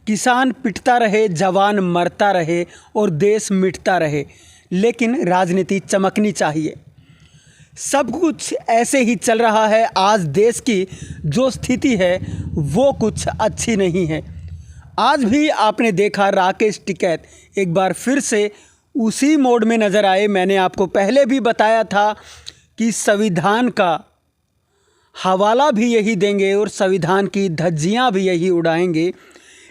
किसान पिटता रहे, जवान मरता रहे और देश मिटता रहे, लेकिन राजनीति चमकनी चाहिए। सब कुछ ऐसे ही चल रहा है। आज देश की जो स्थिति है वो कुछ अच्छी नहीं है। आज भी आपने देखा राकेश टिकैत एक बार फिर से उसी मोड में नज़र आए। मैंने आपको पहले भी बताया था कि संविधान का हवाला भी यही देंगे और संविधान की धज्जियां भी यही उड़ाएंगे।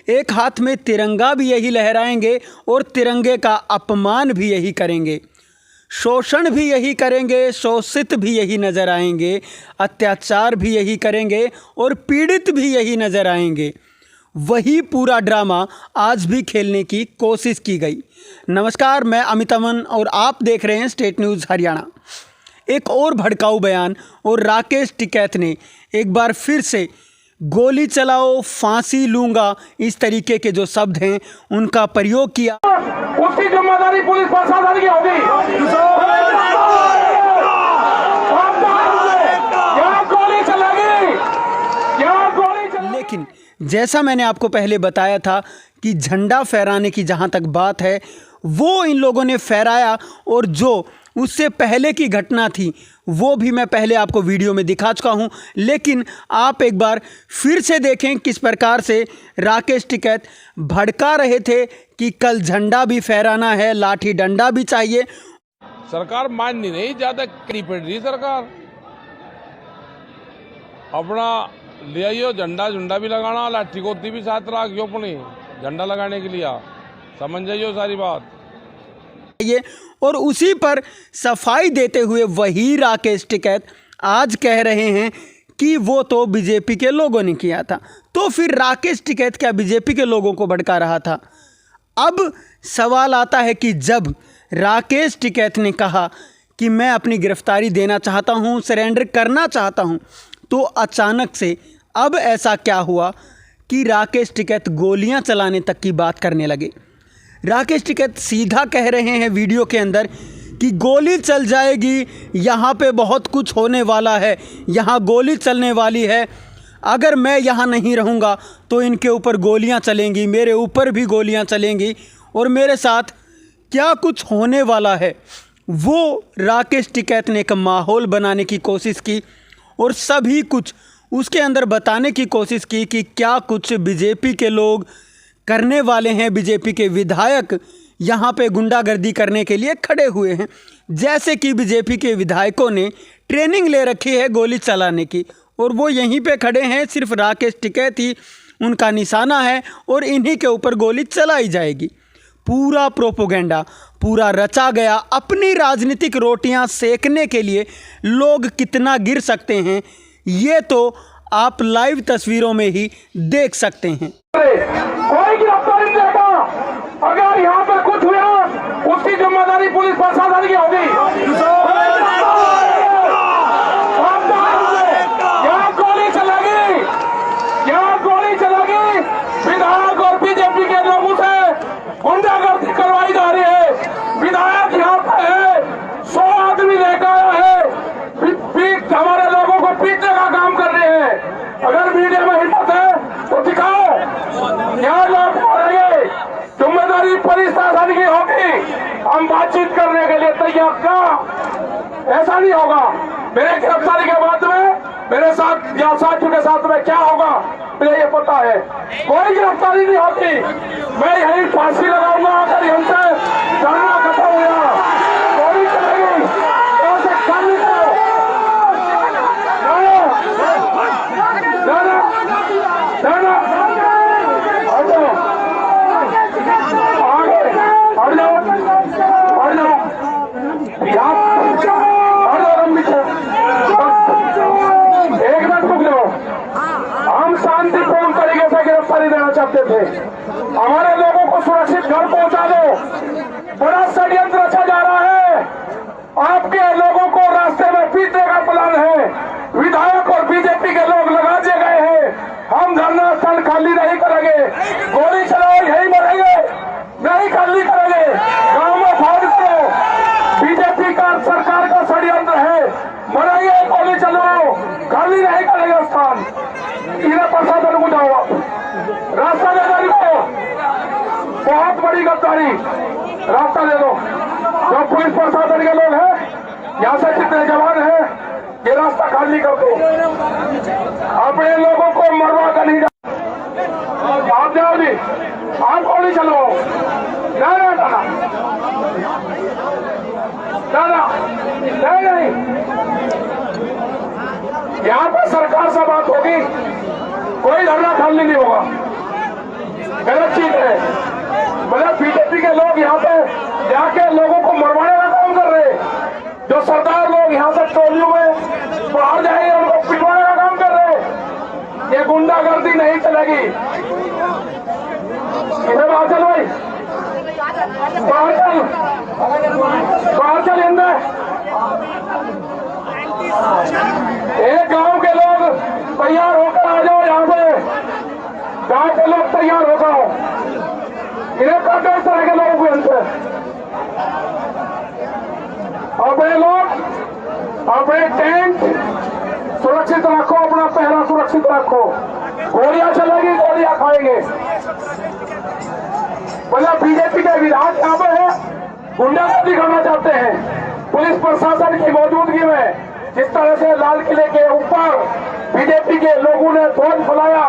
एक हाथ में तिरंगा भी यही लहराएंगे और तिरंगे का अपमान भी यही करेंगे। शोषण भी यही करेंगे, शोषित भी यही नज़र आएंगे, अत्याचार भी यही करेंगे और पीड़ित भी यही नज़र आएंगे। वही पूरा ड्रामा आज भी खेलने की कोशिश की गई। नमस्कार, मैं अमित अमन और आप देख रहे हैं स्टेट न्यूज़ हरियाणा। एक और भड़काऊ बयान और राकेश टिकैत ने एक बार फिर से गोली चलाओ, फांसी लूंगा, इस तरीके के जो शब्द हैं उनका प्रयोग किया। उसकी जिम्मेदारी पुलिस प्रशासन की होगी। लेकिन जैसा मैंने आपको पहले बताया था कि झंडा फहराने की जहां तक बात है वो इन लोगों ने फहराया, और जो उससे पहले की घटना थी वो भी मैं पहले आपको वीडियो में दिखा चुका हूं। लेकिन आप एक बार फिर से देखें किस प्रकार से राकेश टिकैत भड़का रहे थे कि कल झंडा भी फहराना है, लाठी डंडा भी चाहिए। सरकार माननी नहीं, ज्यादा करी पड़ रही सरकार। अपना ले आइयो, झंडा झुंडा भी लगाना, लाठी गोती भी साथ रखियो अपनी झंडा लगाने के लिए। समझ जाइयो सारी बात ये। और उसी पर सफाई देते हुए वही राकेश टिकैत आज कह रहे हैं कि वो तो बीजेपी के लोगों ने किया था। तो फिर राकेश टिकैत क्या बीजेपी के लोगों को भड़का रहा था? अब सवाल आता है कि जब राकेश टिकैत ने कहा कि मैं अपनी गिरफ्तारी देना चाहता हूं, सरेंडर करना चाहता हूं, तो अचानक से अब ऐसा क्या हुआ कि राकेश टिकैत गोलियां चलाने तक की बात करने लगे। राकेश टिकैत सीधा कह रहे हैं वीडियो के अंदर कि गोली चल जाएगी, यहाँ पे बहुत कुछ होने वाला है, यहाँ गोली चलने वाली है, अगर मैं यहाँ नहीं रहूँगा तो इनके ऊपर गोलियाँ चलेंगी, मेरे ऊपर भी गोलियाँ चलेंगी और मेरे साथ क्या कुछ होने वाला है। वो राकेश टिकैत ने एक माहौल बनाने की कोशिश की और सभी कुछ उसके अंदर बताने की कोशिश की कि क्या कुछ बीजेपी के लोग करने वाले हैं। बीजेपी के विधायक यहाँ पे गुंडागर्दी करने के लिए खड़े हुए हैं, जैसे कि बीजेपी के विधायकों ने ट्रेनिंग ले रखी है गोली चलाने की, और वो यहीं पे खड़े हैं। सिर्फ राकेश टिकैत ही उनका निशाना है और इन्हीं के ऊपर गोली चलाई जाएगी। पूरा प्रोपोगेंडा पूरा रचा गया। अपनी राजनीतिक रोटियां सेकने के लिए लोग कितना गिर सकते हैं ये तो आप लाइव तस्वीरों में ही देख सकते हैं। कोई गिरफ्तारी नहीं होगा। अगर यहाँ पर कुछ हुआ उसकी जिम्मेदारी पुलिस प्रशासन की होगी। यहाँ गोली चलेगी, यहाँ गोली चलेगी। विधायक और बीजेपी के लोगों से गुंडागर्दी करवाई जा रही है। विधायक यहाँ पे है, 100 आदमी लेकर आया है, हमारे लोगों को पीटने का काम कर रहे हैं। अगर मीडिया में हिम्मत है तो दिखाओ, यहाँ लोग बोलेंगे जिम्मेदारी पुलिस प्रशासन की होगी। हम बातचीत करने के लिए तैयार का, ऐसा नहीं होगा। मेरे गिरफ्तारी के बाद में मेरे साथ या साथियों के साथ में क्या होगा मुझे ये पता है। कोई गिरफ्तारी नहीं होती, मैं यही फांसी लगाऊंगा। अगर हमसे धरना खत्म हुआ गोली चलेगी, खाली करो। एक मिनट रुक जाओ। हम शांतिपूर्ण तरीके से गिरफ्तारी देना चाहते थे। हमारे लोगों को सुरक्षित घर पहुंचा दो। बड़ा षड्यंत्र रचा जा रहा है। आपके लोगों को रास्ते में पीटने का प्लान है। विधायक और बीजेपी के लोग लगा दिए गए हैं। हम धरना स्थल खाली नहीं करेंगे। गोली चलाओ, यही मरेंगे, नहीं खाली करेंगे। गांव में फाड़ करो। बीजेपी का सरकार का षड्यंत्र है, मरेंगे, गोली चलाओ, खाली नहीं करेंगे स्थान। इन्हें प्रशासन को जाओ, रास्ता दे दो। बहुत बड़ी गद्दारी। रास्ता दे दो। जो पुलिस प्रशासन के लोग हैं, यहाँ से जितने जवान हैं, ये रास्ता खाली कर दो। अपने लोगों को मरवा कर नहीं आप जाओ जी, आप गोली चलवाओ। ना ना ना ना ना नहीं नहीं, यहाँ पर सरकार से बात होगी, कोई धरना खाली नहीं होगा। गलत चीज है। मतलब बीजेपी के लोग यहाँ पे जाके लोगों को मरवाने का काम कर रहे हैं। जो सरदार लोग यहाँ से टोलियों में बाहर जाएंगे, उनको पिटवाने का काम कर रहे हैं। ये गुंडागर्दी नहीं चलेगी। इधर बाहर चल भाई, बाहर चल, बाहर चल। अंदर एक गांव के लोग तैयार होकर आ जाओ। यहाँ पे गांव के लोग तैयार हो जाओ। इन्हें काटो इस तरह के लोगों के अंदर। अपने लोग अपने टेंट सुरक्षित रखो, अपना पहरा सुरक्षित रखो। गोलियां चलेगी, गोलियां खाएंगे। मतलब बीजेपी के विधायक यहाँ पे है, गुंडागर्दी करना चाहते हैं। पुलिस प्रशासन की मौजूदगी में जिस तरह से लाल किले के ऊपर बीजेपी के लोगों ने ध्वज फैलाया,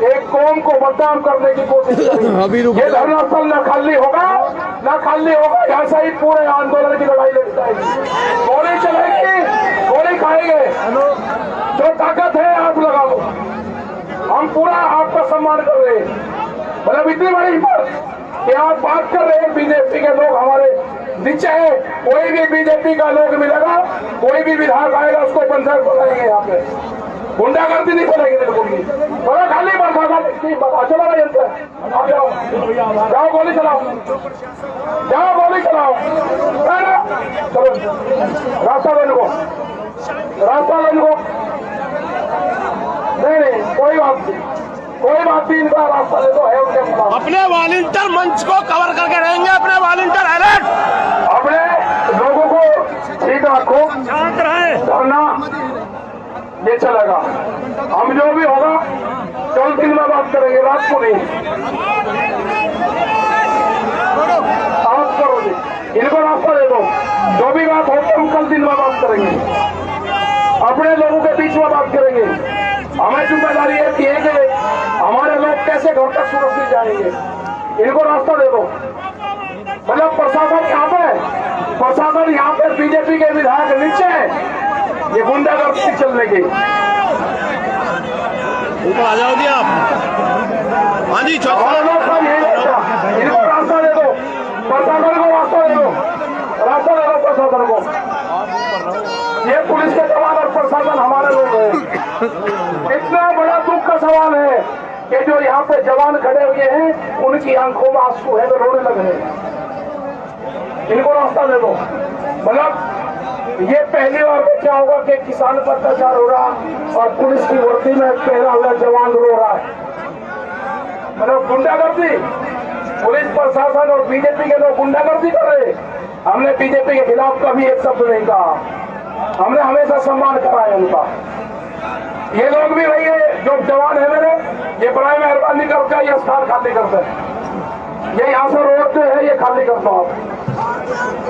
एक कौम को बदनाम करने की कोशिश करी। ये धरना स्थल न खाली होगा, न खाली होगा। यहाँ से ही पूरे आंदोलन की लड़ाई लड़ी जाएगी। गोली चलेगी, गोली खाएंगे। जो ताकत है आप लगा दो। हम पूरा आपका सम्मान कर रहे हैं। मतलब इतनी बड़ी हिम्मत कि आप बात कर रहे हैं। बीजेपी के लोग हमारे नीचे है। कोई भी बीजेपी का लोग मिलेगा, कोई भी विधायक आएगा, उसको पंचायत बुलाएंगे। यहाँ पे गुंडागर्दी नहीं चलेगी बिल्कुल भी। थोड़ा खाली चलो भाई, आप जाओ, जाओ गोली चलाओ, जाओ गोली चलाओ। चलो रास्ता लेने को, रास्ता लेने को। नहीं नहीं, कोई बात नहीं, कोई बात नहीं। इनका रास्ता ले दो, है उनके खिलाफ। अपने वॉलंटियर मंच को कवर करके रहेंगे। अपने वॉलंटियर अलर्ट, अपने लोगों को ठीक रखो, शांत रहे, धरना ये चलेगा। हम जो भी होगा कल दिन में बात करेंगे, रात को नहीं। आप करो जी, इनको रास्ता दे दो। जो भी बात होगी हम कल दिन में बात करेंगे, अपने लोगों के बीच में बात करेंगे। हमें जिम्मेदारी है कि हमारे लोग कैसे घर तक सुरक्षित जाएंगे। इनको रास्ता दे दो। मतलब प्रशासन यहाँ पे, प्रशासन यहाँ पे बीजेपी के विधायक नीचे है। ये गुंडागर्दी चलने की। ऊपर आ जाओ जी आप। हाँ जी, हमारे लोग सब यही रहता। इनको रास्ता दे दो, प्रशासन को रास्ता दे दो, रास्ता दे दो प्रशासन को। ये पुलिस के जवान और प्रशासन हमारे लोग हैं। इतना बड़ा दुख का सवाल है कि जो यहाँ पे जवान खड़े हुए हैं, उनकी आंखों में आंसू है, तो रोने लगे हैं। इनको रास्ता दे दो। मतलब ये पहली बार में क्या होगा कि किसान पर अत्याचार हो रहा और पुलिस की वर्दी में पहना हुआ जवान रो रहा है। मतलब गुंडागर्दी, पुलिस प्रशासन और बीजेपी के लोग गुंडागर्दी कर रहे। हमने बीजेपी के खिलाफ कभी एक शब्द नहीं कहा। हमने हमेशा सम्मान करा है उनका। ये लोग भी वही है, जो जवान है मेरे, ये बड़ा मेहरबानी करके ये स्थान खाली करते हैं। ये यहाँ से रोड जो है ये खाली कर दो आप।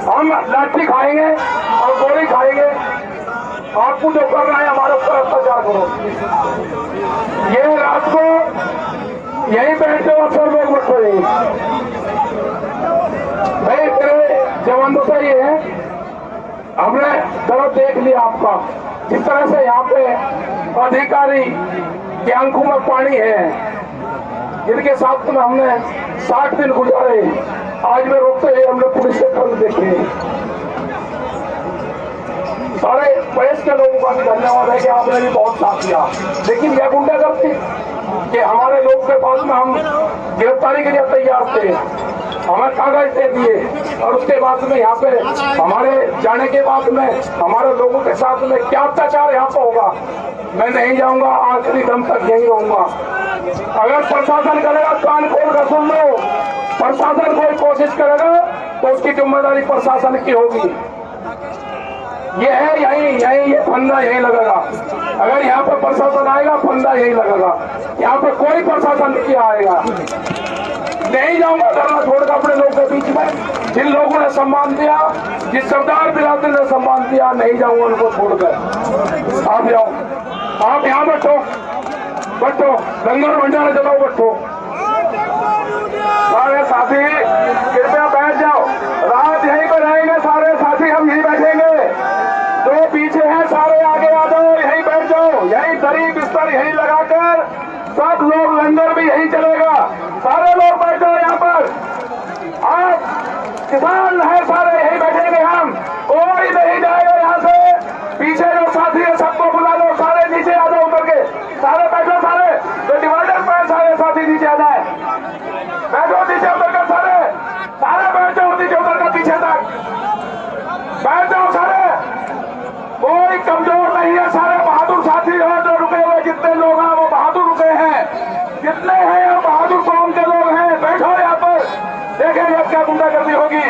हम लाठी खाएंगे और गोली खाएंगे। आपको जो करना है हमारे ऊपर अत्याचार करो। ये रात को यहीं बैठे और सब लोग मत करेंगे भाई। मेरे जवानों का ये है, हमने दर्द देख लिया आपका। जिस तरह से यहाँ पे अधिकारी की आंखों में पानी है, जिनके साथ में हमने 60 दिन गुजारे, आज में रोकते हैं हमने पुलिस से कल देखे। सारे प्रेस के लोगों का भी धन्यवाद है कि आपने भी बहुत साथ दिया। लेकिन यह गुंडागर्दी कि हमारे लोग के पास में हम गिरफ्तारी के लिए तैयार थे, हमें कागज दे दिए और उसके बाद में यहाँ पे हमारे जाने के बाद में हमारे लोगों के साथ में क्या अत्याचार यहाँ पे होगा। मैं नहीं जाऊंगा, आखिरी दम तक यही रहूंगा। अगर प्रशासन करेगा कान खोल कर सुन लो, प्रशासन कोई कोशिश करेगा तो उसकी जिम्मेदारी प्रशासन की होगी। ये है यही ये फंदा यही लगेगा। अगर यहाँ पे प्रशासन आएगा, फंदा यही लगेगा। यहाँ पे कोई प्रशासन नहीं आएगा। नहीं जाऊंगा धरना छोड़कर अपने लोगों के बीच में। जिन लोगों ने सम्मान दिया, जिस सरदार बिरादरी ने सम्मान दिया, नहीं जाऊंगा उनको छोड़कर। आप जाओ, आप यहाँ बैठो, लंगर भंडारा चलाओ, बैठो। सारे साथी कृपया बैठ जाओ, रात यहीं पर रहेंगे सारे साथी, हम यहीं बैठेंगे। जो पीछे हैं सारे आगे आ जाओ, यहीं बैठ जाओ, यहीं दरी बिस्तर यहीं लगाकर सब लोग, लंगर भी यहीं चलेगा। सारे लोग बैठ जाओ यहाँ पर। आप किसान है सारे यहीं बैठेंगे, हम कोई नहीं जाएगा यहाँ से। पीछे जो साथी है सबको बुला लो, सारे नीचे आ जाओ उतर के, सारे बैठो, सारे जो डिवाइडर पे सारे साथी नीचे आ जाए, बैठो नीचे उतर कर, सारे बैठ जाओ नीचे उतर कर, पीछे तक बैठ जाओ सारे। कोई कमजोर नहीं है, सारे बहादुर साथी हो जो रुके हुए, जितने लोग हैं वो बहादुर रुके हैं, जितने हैं वो बहादुर कौम के लोग हैं। बैठो यहाँ पर, देखेंगे अब क्या गुंडागर्दी होगी।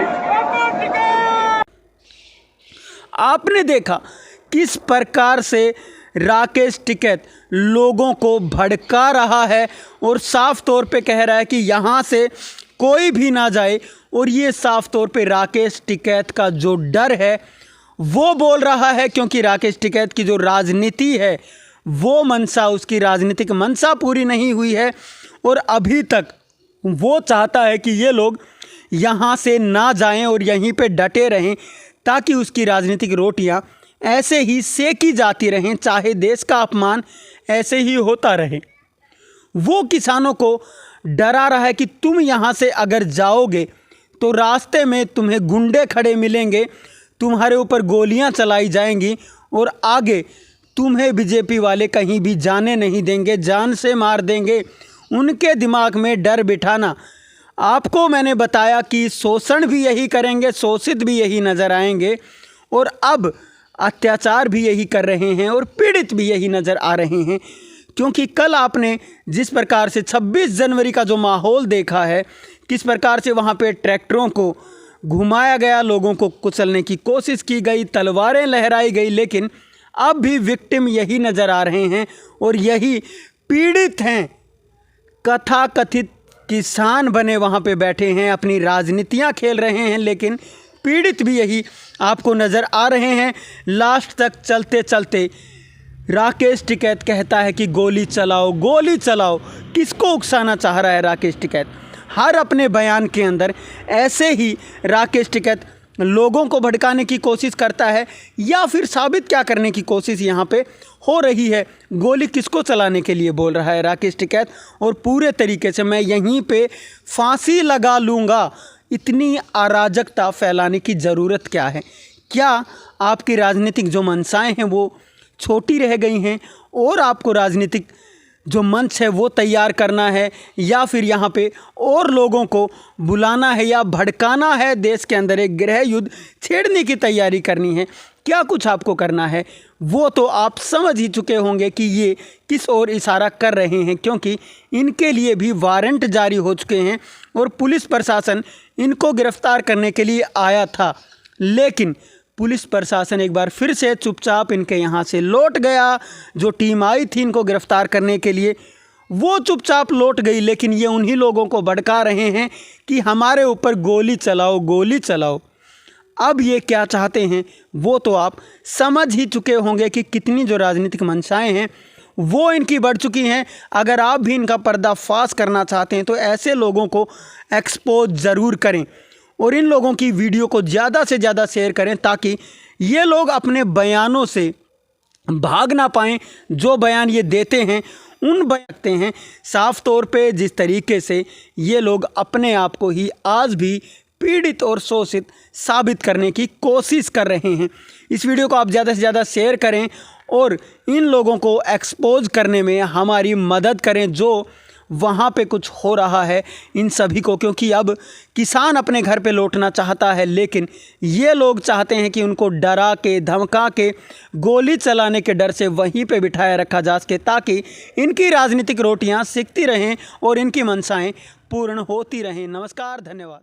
आपने देखा किस प्रकार से राकेश टिकैत लोगों को भड़का रहा है और साफ तौर पे कह रहा है कि यहाँ से कोई भी ना जाए। और ये साफ तौर पे राकेश टिकैत का जो डर है वो बोल रहा है, क्योंकि राकेश टिकैत की जो राजनीति है वो मंशा, उसकी राजनीतिक मंशा पूरी नहीं हुई है और अभी तक वो चाहता है कि ये लोग यहाँ से ना जाएं और यहीं पे डटे रहें, ताकि उसकी राजनीतिक रोटियाँ ऐसे ही सेकी जाती रहें, चाहे देश का अपमान ऐसे ही होता रहे। वो किसानों को डरा रहा है कि तुम यहाँ से अगर जाओगे तो रास्ते में तुम्हें गुंडे खड़े मिलेंगे, तुम्हारे ऊपर गोलियां चलाई जाएंगी और आगे तुम्हें बीजेपी वाले कहीं भी जाने नहीं देंगे, जान से मार देंगे। उनके दिमाग में डर बिठाना। आपको मैंने बताया कि शोषण भी यही करेंगे, शोषित भी यही नज़र आएंगे और अब अत्याचार भी यही कर रहे हैं और पीड़ित भी यही नज़र आ रहे हैं। क्योंकि कल आपने जिस प्रकार से 26 जनवरी का जो माहौल देखा है, किस प्रकार से वहाँ पे ट्रैक्टरों को घुमाया गया, लोगों को कुचलने की कोशिश की गई, तलवारें लहराई गई, लेकिन अब भी विक्टिम यही नज़र आ रहे हैं और यही पीड़ित हैं। कथाकथित किसान बने वहाँ पे बैठे हैं, अपनी राजनीतियाँ खेल रहे हैं, लेकिन पीड़ित भी यही आपको नज़र आ रहे हैं। लास्ट तक चलते चलते राकेश टिकैत कहता है कि गोली चलाओ, गोली चलाओ। किसको उकसाना चाह रहा है राकेश टिकैत? हर अपने बयान के अंदर ऐसे ही राकेश टिकैत लोगों को भड़काने की कोशिश करता है, या फिर साबित क्या करने की कोशिश यहाँ पे हो रही है? गोली किसको चलाने के लिए बोल रहा है राकेश टिकैत? और पूरे तरीके से मैं यहीं पे फांसी लगा लूँगा। इतनी अराजकता फैलाने की ज़रूरत क्या है? क्या आपकी राजनीतिक जो मंशाएं हैं वो छोटी रह गई हैं और आपको राजनीतिक जो मंच है वो तैयार करना है, या फिर यहाँ पे और लोगों को बुलाना है या भड़काना है, देश के अंदर एक गृह युद्ध छेड़ने की तैयारी करनी है? क्या कुछ आपको करना है वो तो आप समझ ही चुके होंगे कि ये किस ओर इशारा कर रहे हैं, क्योंकि इनके लिए भी वारंट जारी हो चुके हैं और पुलिस प्रशासन इनको गिरफ्तार करने के लिए आया था। लेकिन पुलिस प्रशासन एक बार फिर से चुपचाप इनके यहाँ से लौट गया। जो टीम आई थी इनको गिरफ्तार करने के लिए वो चुपचाप लौट गई, लेकिन ये उन्हीं लोगों को भड़का रहे हैं कि हमारे ऊपर गोली चलाओ, गोली चलाओ। अब ये क्या चाहते हैं वो तो आप समझ ही चुके होंगे कि कितनी जो राजनीतिक मंशाएं हैं वो इनकी बढ़ चुकी हैं। अगर आप भी इनका पर्दाफाश करना चाहते हैं तो ऐसे लोगों को एक्सपोज ज़रूर करें और इन लोगों की वीडियो को ज़्यादा से ज़्यादा शेयर करें, ताकि ये लोग अपने बयानों से भाग ना पाएँ। जो बयान ये देते हैं उन बयानते हैं साफ तौर पे जिस तरीके से ये लोग अपने आप को ही आज भी पीड़ित और शोषित साबित करने की कोशिश कर रहे हैं। इस वीडियो को आप ज़्यादा से ज़्यादा शेयर करें और इन लोगों को एक्सपोज करने में हमारी मदद करें, जो वहाँ पे कुछ हो रहा है इन सभी को। क्योंकि अब किसान अपने घर पे लौटना चाहता है, लेकिन ये लोग चाहते हैं कि उनको डरा के, धमका के, गोली चलाने के डर से वहीं पे बिठाया रखा जा सके, ताकि इनकी राजनीतिक रोटियां सिकती रहें और इनकी मंशाएं पूर्ण होती रहें। नमस्कार, धन्यवाद।